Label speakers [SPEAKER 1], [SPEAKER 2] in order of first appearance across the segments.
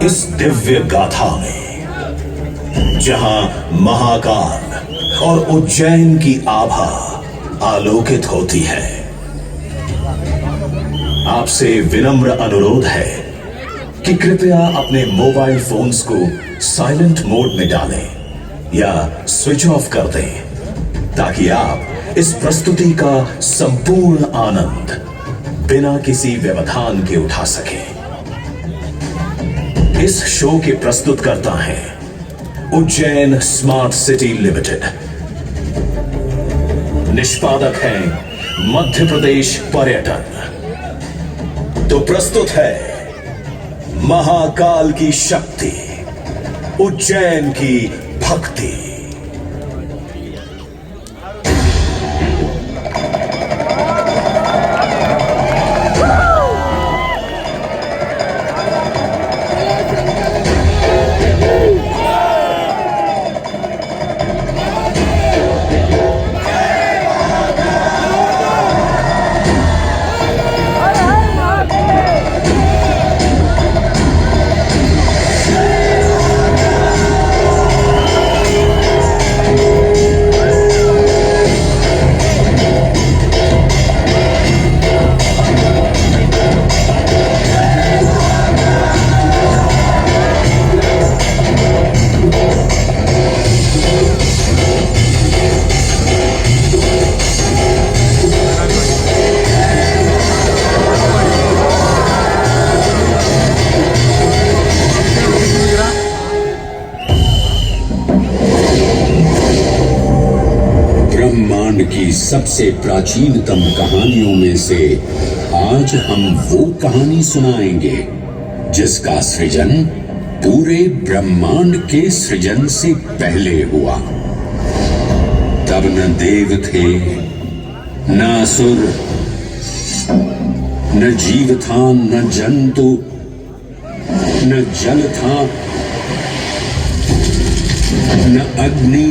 [SPEAKER 1] इस दिव्य गाथा में जहां महाकाल और उज्जैन की आभा आलोकित होती है, आपसे विनम्र अनुरोध है कि कृपया अपने मोबाइल फोन्स को साइलेंट मोड में डालें या स्विच ऑफ कर दें ताकि आप इस प्रस्तुति का संपूर्ण आनंद बिना किसी व्यवधान के उठा सकें। इस शो के प्रस्तुतकर्ता हैं उज्जैन स्मार्ट सिटी लिमिटेड। निष्पादक हैं मध्य प्रदेश पर्यटन। तो प्रस्तुत है महाकाल की शक्ति, उज्जैन की भक्ति।
[SPEAKER 2] ब्रह्मांड की सबसे प्राचीनतम कहानियों में से आज हम वो कहानी सुनाएंगे जिसका सृजन पूरे ब्रह्मांड के सृजन से पहले हुआ। तब न देव थे, न असुर, न जीव था, न जंतु, न जल था, न अग्नि,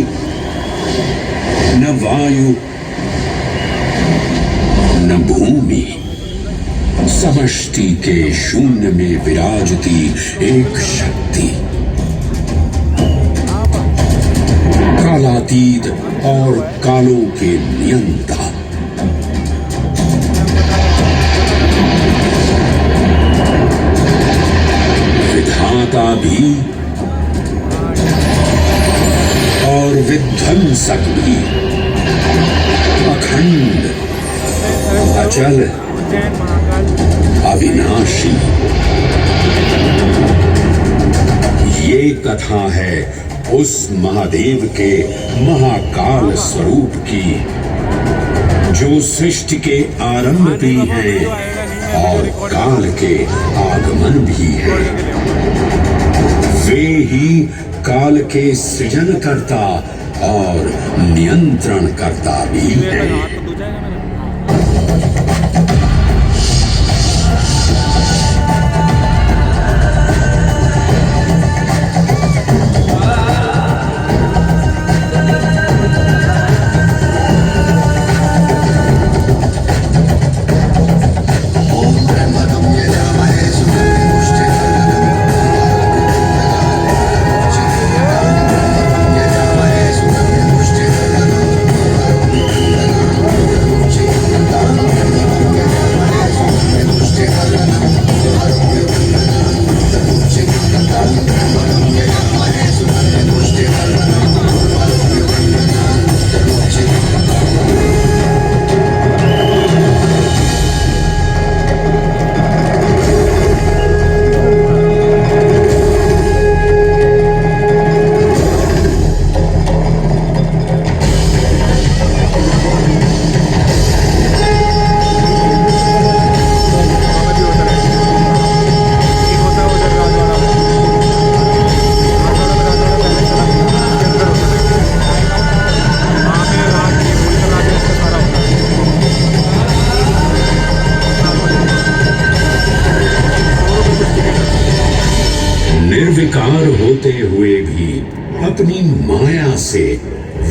[SPEAKER 2] न वायु, न भूमि। समष्टि के शून्य में विराजती एक शक्ति, कालातीत और कालों के नियंता। विधाता भी और विध्वंसक भी, अखंड, अचल, अविनाशी। ये कथा है उस महादेव के महाकाल स्वरूप की, जो सृष्टि के आरंभ भी है और काल के आगमन भी है। वे ही काल के सृजन करता और नियंत्रण करता भी है।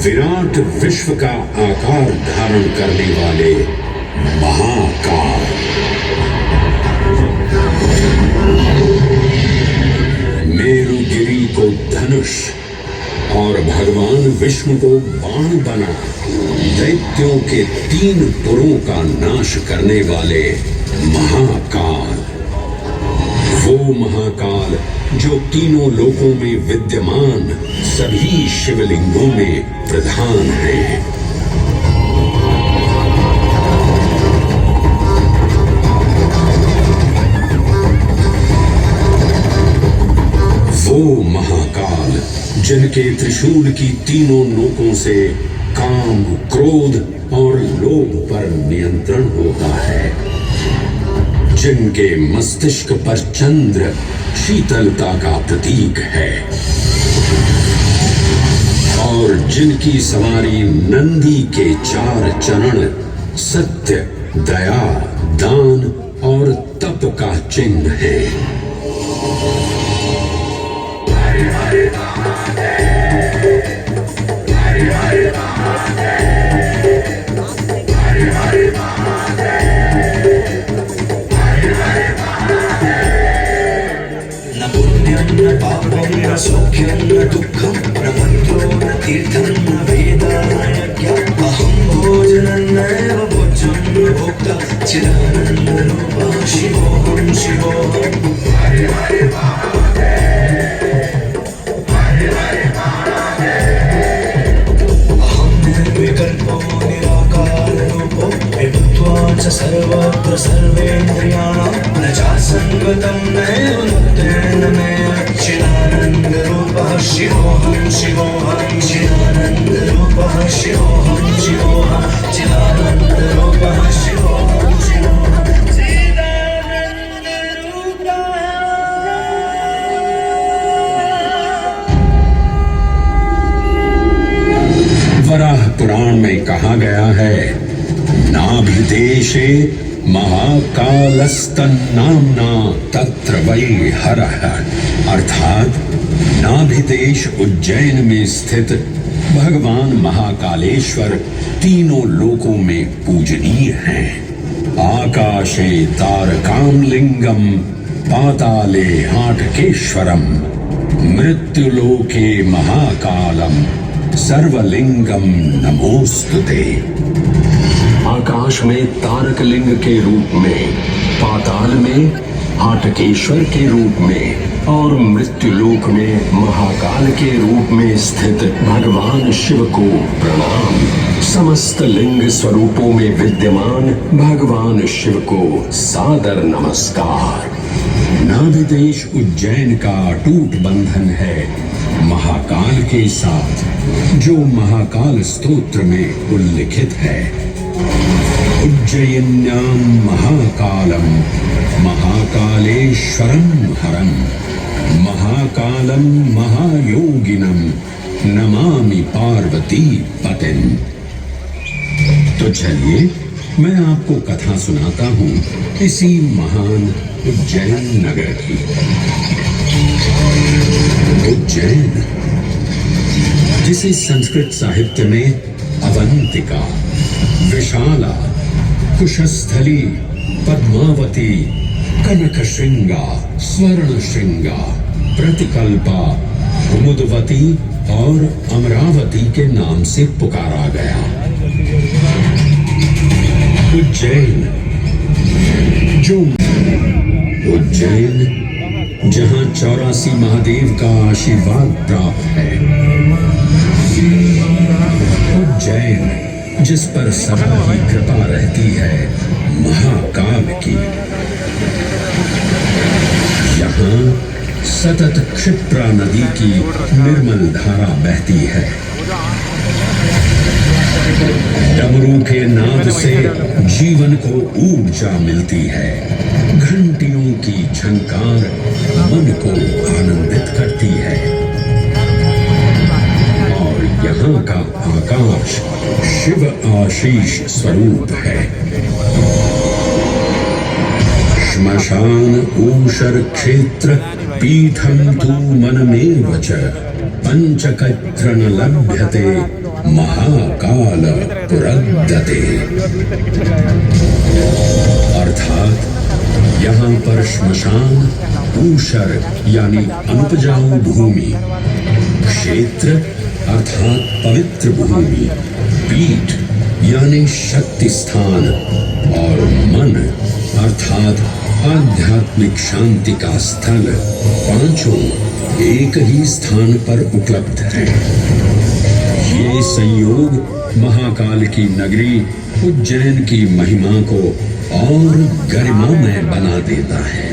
[SPEAKER 2] विराट विश्व का आकार धारण करने वाले महाकाल। मेरुगिरी को धनुष और भगवान विष्णु को बाण बना दैत्यों के 3 पुरों का नाश करने वाले महाकाल। वो महाकाल जो तीनों लोकों में विद्यमान सभी शिवलिंगों में प्रधान है। वो महाकाल जिनके त्रिशूल की तीनों नोकों से काम, क्रोध और लोभ पर नियंत्रण होता है, जिनके मस्तिष्क पर चंद्र शीतलता का प्रतीक है और जिनकी सवारी नंदी के 4 चरण सत्य, दया, दान और तप का चिन्ह है।
[SPEAKER 3] न पुण्यं न पापं न सौख्यं न दुःखं न मन्त्रो न तीर्थं न वेदा न यज्ञः अहं भोजनं नैव भोज्यं न भोक्ता चिदानन्दरूपः शिवोऽहं शिवोऽहम्। विकल्पो निराकाररूपो विभुत्वा च सर्वत्र सर्वेन्द्रियाणां न चासङ्गतं नैव मुक्तेन मे चिदानन्दरूपः शिवोऽहं शिवोऽहं चिदानन्दरूपः शिवोऽहं शिवोऽहं चिदानन्दरूपः शिवोऽहं शिवोऽहं
[SPEAKER 2] वराह पुराण में कहा गया है, नाभिदेशे महाकालस्तन्नाम्ना तत्र वै हरः, अर्थात नाभिदेश उज्जैन में स्थित भगवान महाकालेश्वर तीनों लोकों में पूजनीय हैं। आकाशे तारकामलिंगम पाताले हाटकेश्वरम मृत्युलोके महाकालम सर्वलिंगम नमोस्तुते। आकाश में तारक लिंग के रूप में, पाताल में हाटकेश्वर के रूप में और मृत्युलोक में महाकाल के रूप में स्थित भगवान शिव को प्रणाम। समस्त लिंग स्वरूपों में विद्यमान भगवान शिव को सादर नमस्कार। नाभिदेश उज्जैन का अटूट बंधन है महाकाल के साथ, जो महाकाल स्तोत्र में उल्लिखित है। उज्जयिन्यां महाकालम महाकालेश्वरम हरम महाकालम महायोगिनम नमामि पार्वती पतिं। तो चलिए मैं आपको कथा सुनाता हूँ इसी महान उज्जैन नगर की। उज्जैन, जिसे संस्कृत साहित्य में अवंतिका, विशाला, कुशस्थली, पद्मावती, कनकशृंगा, स्वर्णशृंगा, प्रतिकल्पा, कुमुदवती और अमरावती के नाम से पुकारा गया। उज्जैन जहां 84 महादेव का आशीर्वाद प्राप्त है। उज्जैन जिस पर सदा ही कृपा रहती है महाकाल की। यहाँ सतत क्षिप्रा नदी की निर्मल धारा बहती है। डमरू के नाद से जीवन को ऊर्जा मिलती है। घंटियों की झंकार मन को आनंदित करती है और यहाँ का आकाश शिव आशीष स्वरूप है। श्मशान ऊषर क्षेत्र पीठम तु मनमेव च पंचकत्र न लभ्यते महाकाल पुरंदते। अर्थात यहाँ पर श्मशान, ऊषर यानी अनुपजाऊ भूमि, क्षेत्र अर्थात पवित्र भूमि, पीठ यानी शक्ति स्थान और मन अर्थात आध्यात्मिक शांति का स्थल पांचों एक ही स्थान पर उपलब्ध है। ये संयोग महाकाल की नगरी उज्जैन की महिमा को और गरिमामय बना देता है।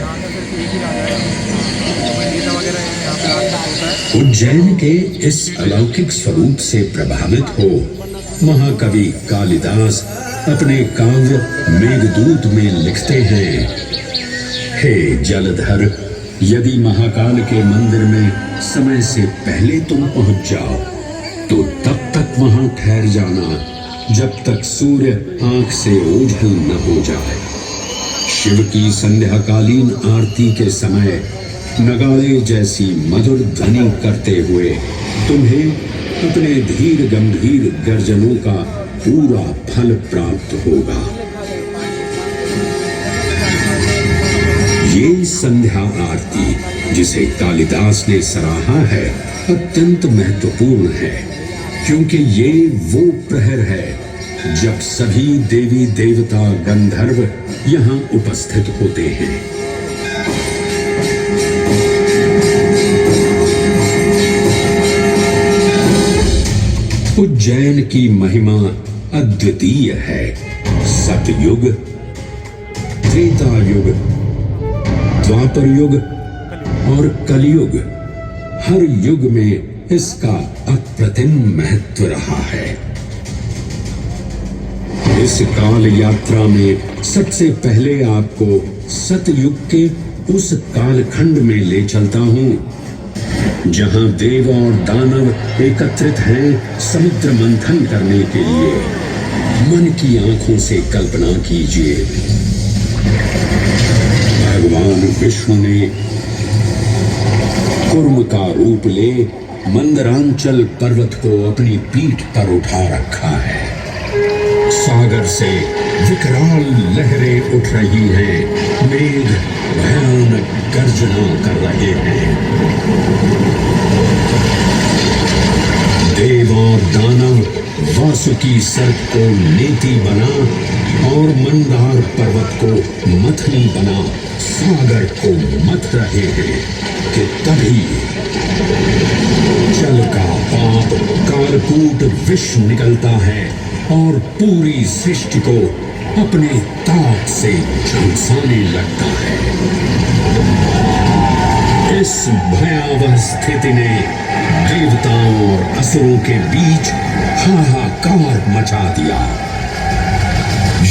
[SPEAKER 2] उज्जैन के इस अलौकिक स्वरूप से प्रभावित हो महाकवि कालिदास अपने काव्य मेघदूत में लिखते हैं, हे जलधर, यदि महाकाल के मंदिर में समय से पहले तुम पहुंच जाओ तो तब तक वहां ठहर जाना जब तक सूर्य आंख से ओझल न हो जाए। शिव की संध्याकालीन आरती के समय नगाड़े जैसी मधुर ध्वनि करते हुए तुम्हें अपने धीर गंभीर गर्जनों का पूरा फल प्राप्त होगा। ये संध्या आरती जिसे कालिदास ने सराहा है अत्यंत महत्वपूर्ण है, क्योंकि ये वो प्रहर है जब सभी देवी देवता गंधर्व यहाँ उपस्थित होते हैं। उज्जैन की महिमा अद्वितीय है। सतयुग, त्रेता युग, द्वापर युग और कलयुग, हर युग में इसका अप्रतिम महत्व रहा है। इस काल यात्रा में सबसे पहले आपको सतयुग के उस कालखंड में ले चलता हूं जहां देव और दानव एकत्रित हैं समुद्र मंथन करने के लिए। मन की आंखों से कल्पना कीजिए, भगवान विष्णु ने कुर्म का रूप ले मंदरांचल पर्वत को अपनी पीठ पर उठा रखा है। सागर से विकराल लहरें उठ रही हैं, मेघ भयानक गर्जना कर रहे हैं। देव और दानव वासुकी सर्प को नेति बना और मंदार पर्वत को मथनी बना सागर को मथ रहे हैं कि तभी जल का पाप कालकूट विष निकलता है और पूरी सृष्टि को अपने ताप से झुलसाने लगता है। इस भयावह स्थिति ने देवताओं और असुरों के बीच हाहाकार मचा दिया।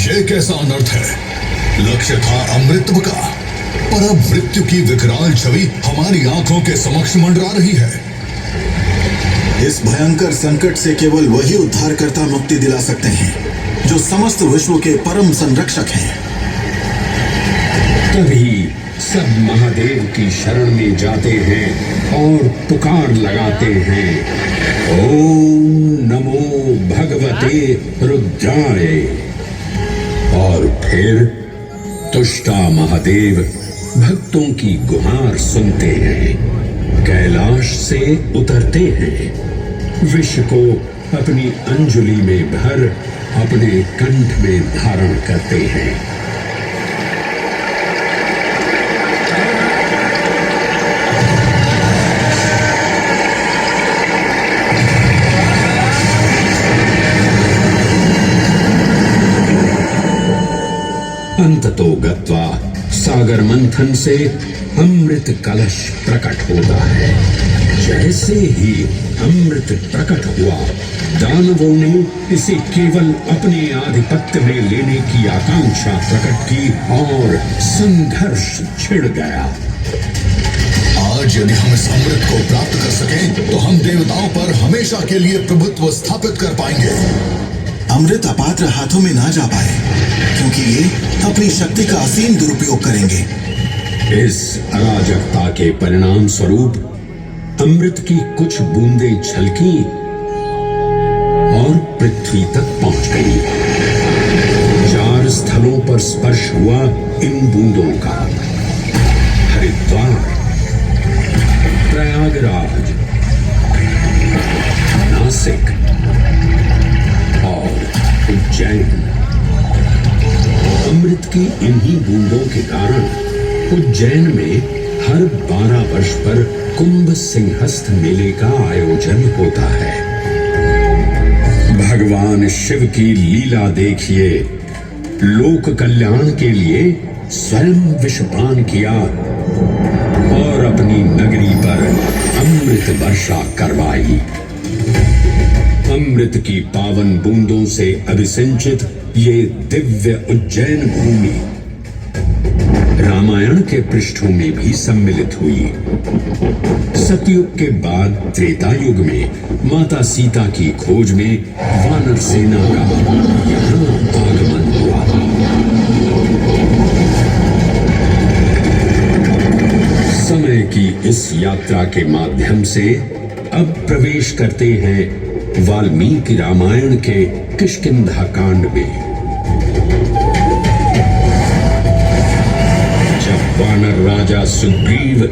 [SPEAKER 4] ये कैसा अनर्थ है? लक्ष्य था अमृतत्व का, पर अब मृत्यु की विकराल छवि हमारी आंखों के समक्ष मंडरा रही है।
[SPEAKER 5] इस भयंकर संकट से केवल वही उद्धारकर्ता मुक्ति दिला सकते हैं जो समस्त विश्व के परम संरक्षक हैं।
[SPEAKER 2] तभी सब महादेव की शरण में जाते हैं और पुकार लगाते हैं, ओम नमो भगवते रुद्राय। और फिर तुष्टा महादेव भक्तों की गुहार सुनते हैं, कैलाश से उतरते हैं, विष को अपनी अंजुलि में भर अपने कंठ में धारण करते हैं। अंततो गत्वा सागर मंथन से अमृत कलश प्रकट होता है। जैसे ही अमृत प्रकट हुआ, दानवों ने इसे केवल अपने आधिपत्य में लेने की आकांक्षा प्रकट की और संघर्ष छिड़ गया।
[SPEAKER 4] आज यदि हम इस अमृत को प्राप्त कर सकें तो हम देवताओं पर हमेशा के लिए प्रभुत्व स्थापित कर पाएंगे।
[SPEAKER 5] अमृत अपात्र हाथों में ना जा पाए, क्योंकि ये अपनी शक्ति का असीम दुरुपयोग करेंगे।
[SPEAKER 2] इस अराजकता के परिणाम स्वरूप अमृत की कुछ बूंदें छलकी पृथ्वी तक पहुंच गई। 4 स्थलों पर स्पर्श हुआ इन बूंदों का। हरिद्वार, प्रयागराज, नासिक और उज्जैन। अमृत की इन्हीं बूंदों के कारण उज्जैन में हर 12 वर्ष पर कुंभ सिंहस्थ मेले का आयोजन होता है। भगवान शिव की लीला देखिए। लोक कल्याण के लिए स्वयं विषपान किया और अपनी नगरी पर अमृत वर्षा करवाई। अमृत की पावन बूंदों से अभिसिंचित ये दिव्य उज्जैन भूमि रामायण के पृष्ठों में भी सम्मिलित हुई। सतयुग के बाद त्रेता युग में माता सीता की खोज में वानर सेना का यहाँ आगमन हुआ। समय की इस यात्रा के माध्यम से अब प्रवेश करते हैं वाल्मीकि रामायण के किष्किंधा कांड में। वानर राजा सुग्रीव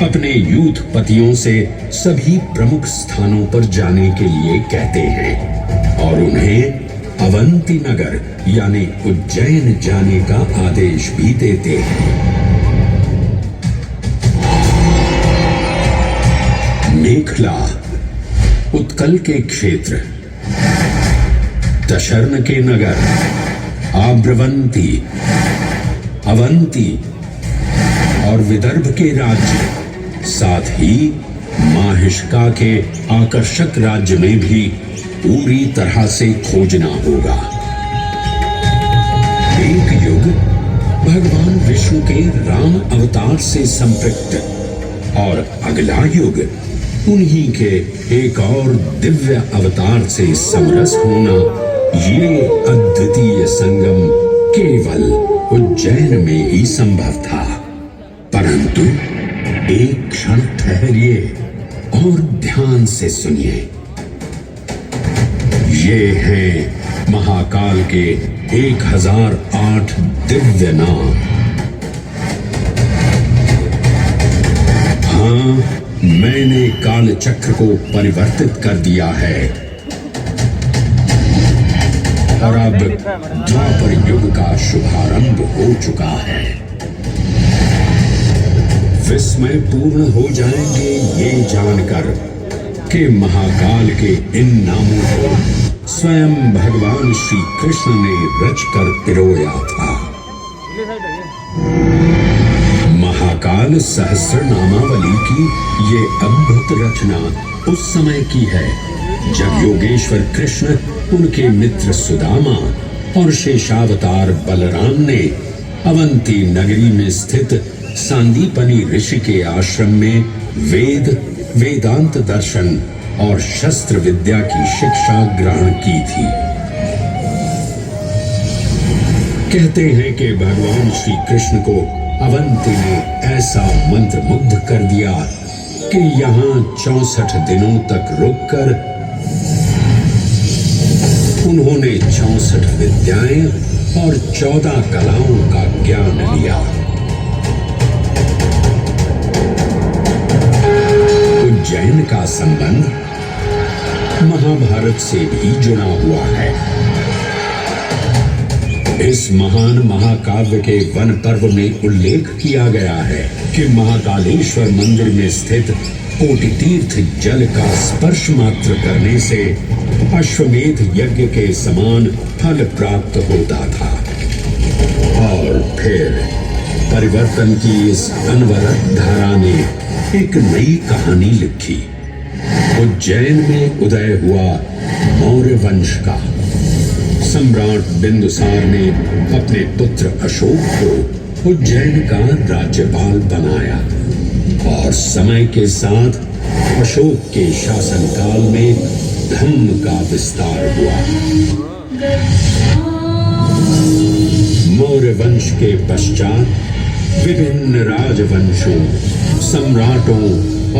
[SPEAKER 2] अपने यूथपतियों से सभी प्रमुख स्थानों पर जाने के लिए कहते हैं और उन्हें अवंती नगर यानी उज्जैन जाने का आदेश भी देते हैं। मेखला उत्कल के क्षेत्र, दशर्न के नगर, आम्रवंती, अवंती और विदर्भ के राज्य, साथ ही माहिष्का के आकर्षक राज्य में भी पूरी तरह से खोजना होगा। एक युग भगवान विष्णु के राम अवतार से संपृक्त और अगला युग उन्हीं के एक और दिव्य अवतार से समरस होना, ये अद्वितीय संगम केवल उज्जैन में ही संभव था। परंतु एक क्षण ठहरिए और ध्यान से सुनिए। ये हैं महाकाल के 1008 दिव्य नाम। हाँ, मैंने काल चक्र को परिवर्तित कर दिया है और अब द्वापर युग का शुभारंभ हो चुका है। विस्मय पूर्ण हो जाएंगे ये जानकर कि महाकाल के इन नामों को स्वयं भगवान श्री कृष्ण ने रचकर पिरोया था। महाकाल सहस्र नामावली की ये अद्भुत रचना उस समय की है जब योगेश्वर कृष्ण, उनके मित्र सुदामा और शेषावतार बलराम ने अवंती नगरी में स्थित सांदीपनी ऋषि के आश्रम में वेदांत दर्शन और शस्त्र विद्या की शिक्षा ग्रहण की थी। कहते हैं कि भगवान श्री कृष्ण को अवंती ने ऐसा मंत्र मुग्ध कर दिया कि यहाँ 64 दिनों तक रुककर उन्होंने 64 विद्याएं और 14 कलाओं का ज्ञान लिया। उज्जैन का संबंध महाभारत से भी जुड़ा हुआ है। इस महान महाकाव्य के वन पर्व में उल्लेख किया गया है कि महाकालेश्वर मंदिर में स्थित कोटि तीर्थ जल का स्पर्श मात्र करने से अश्वमेध यज्ञ के समान फल प्राप्त होता था। और फिर परिवर्तन की इस अनवरत धारा ने एक नई कहानी लिखी। उज्जैन में उदय हुआ मौर्य वंश का सम्राट बिंदुसार ने अपने पुत्र अशोक को उज्जैन का राज्यपाल बनाया और समय के साथ अशोक के शासनकाल में धम्म का विस्तार हुआ। मौर्य वंश के पश्चात विभिन्न राजवंशों, सम्राटों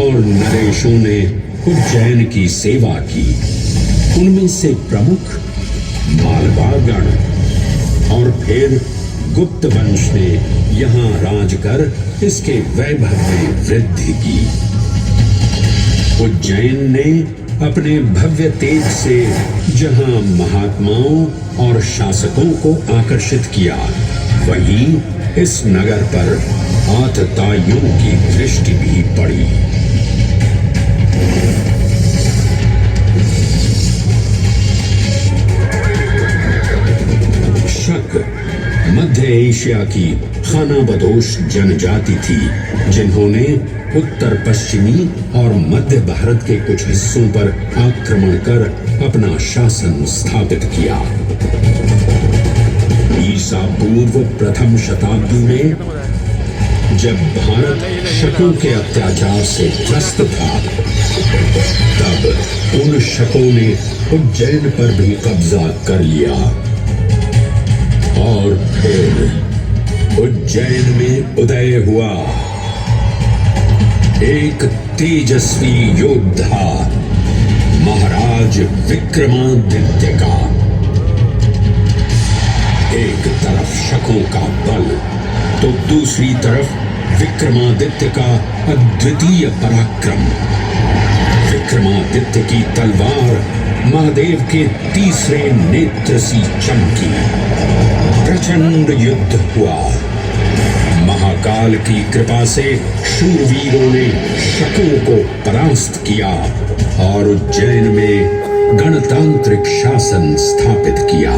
[SPEAKER 2] और नरेशों ने उज्जैन की सेवा की। उनमें से प्रमुख मालवागण और फिर गुप्त वंश ने यहाँ राज कर इसके वैभव में वृद्धि की। उज्जैन ने अपने भव्य तेज से जहां महात्माओं और शासकों को आकर्षित किया, वहीं इस नगर पर आतताइयों की दृष्टि भी पड़ी। शक मध्य एशिया की खानाबदोश जनजाति थी, जिन्होंने उत्तर पश्चिमी और मध्य भारत के कुछ हिस्सों पर आक्रमण कर अपना शासन स्थापित किया। ईसा पूर्व प्रथम शताब्दी में जब भारत शकों के अत्याचार से त्रस्त था, तब उन शकों ने उज्जैन पर भी कब्जा कर लिया और फिर उज्जैन में उदय हुआ एक तेजस्वी योद्धा, महाराज विक्रमादित्य का। एक तरफ शकों का बल तो दूसरी तरफ विक्रमादित्य का अद्वितीय पराक्रम। विक्रमादित्य की तलवार महादेव के तीसरे नेत्र सी चमकी। प्रचंड युद्ध हुआ। महाकाल की कृपा से शूरवीरों ने शकों को परास्त किया और उज्जैन में गणतांत्रिक शासन स्थापित किया।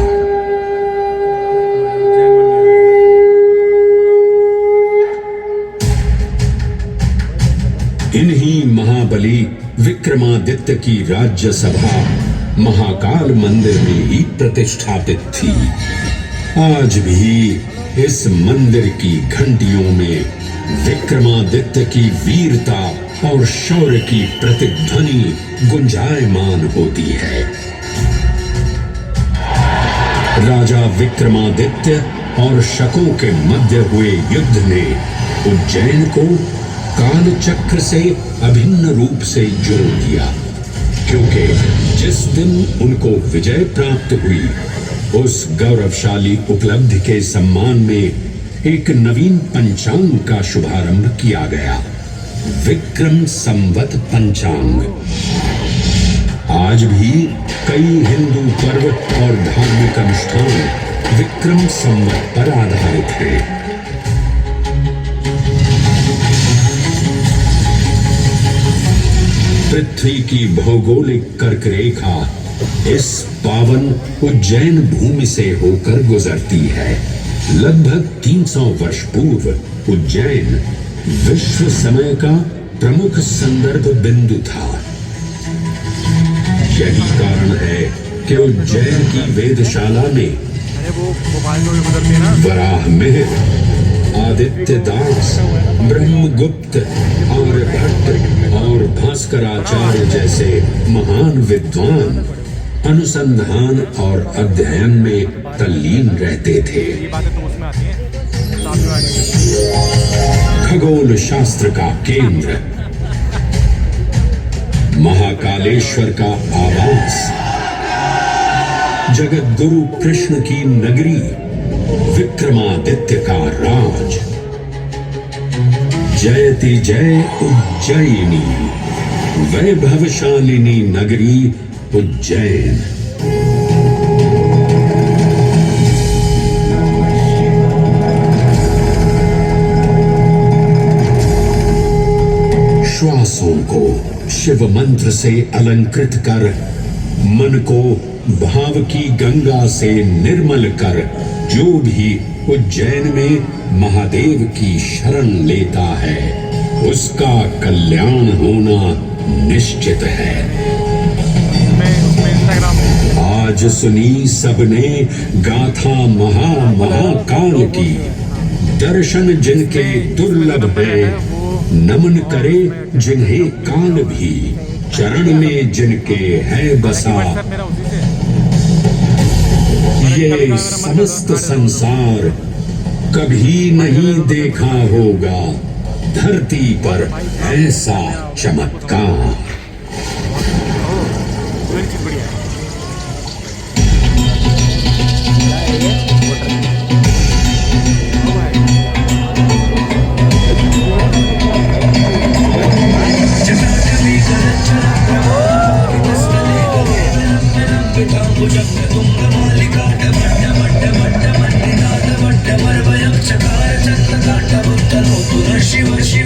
[SPEAKER 2] इन्हीं महाबली विक्रमादित्य की राज्यसभा महाकाल मंदिर में ही प्रतिष्ठापित थी। आज भी इस मंदिर की घंटियों में विक्रमादित्य की वीरता और शौर्य की प्रतिध्वनि गुंजायमान होती है। राजा विक्रमादित्य और शकों के मध्य हुए युद्ध ने उज्जैन को कालचक्र से अभिन्न रूप से जोड़ दिया, क्योंकि जिस दिन उनको विजय प्राप्त हुई, उस गौरवशाली उपलब्धि के सम्मान में एक नवीन पंचांग का शुभारंभ किया गया, विक्रम संवत पंचांग। आज भी कई हिंदू पर्व और धार्मिक अनुष्ठान विक्रम संवत पर आधारित हैं। पृथ्वी की भौगोलिक कर्क रेखा इस पावन उज्जैन भूमि से होकर गुजरती है। लगभग 300 वर्ष पूर्व उज्जैन विश्व समय का प्रमुख संदर्भ बिंदु था। यही कारण है कि उज्जैन की वेदशाला में वराह मिहिर, आदित्य दास, ब्रह्मगुप्त, आर्यभट्ट और भास्कराचार्य जैसे महान विद्वान अनुसंधान और अध्ययन में तल्लीन रहते थे। खगोल शास्त्र का केंद्र, महाकालेश्वर का आवास, जगत गुरु कृष्ण की नगरी, विक्रमादित्य का राज। जयति जय उज्जैनी, वैभवशालिनी नगरी उज्जैन। श्वासों को शिव मंत्र से अलंकृत कर, मन को भाव की गंगा से निर्मल कर, जो भी उज्जैन में महादेव की शरण लेता है, उसका कल्याण होना निश्चित है। आज सुनी सबने गाथा महाकाल की, दर्शन जिनके दुर्लभ है, नमन करे जिन्हें काल भी, चरण में जिनके है बसा। ये समस्त संसार कभी नहीं देखा होगा धरती पर ऐसा चमत्कार।
[SPEAKER 3] कल्पिता भुजङ्ग तुङ्गमालिका डमड्ड मड्ड मड्ड मण्डिनाद मड्ड मर्वयं चकार चन्द्रकाटमुत्तरोतु न शिव शिव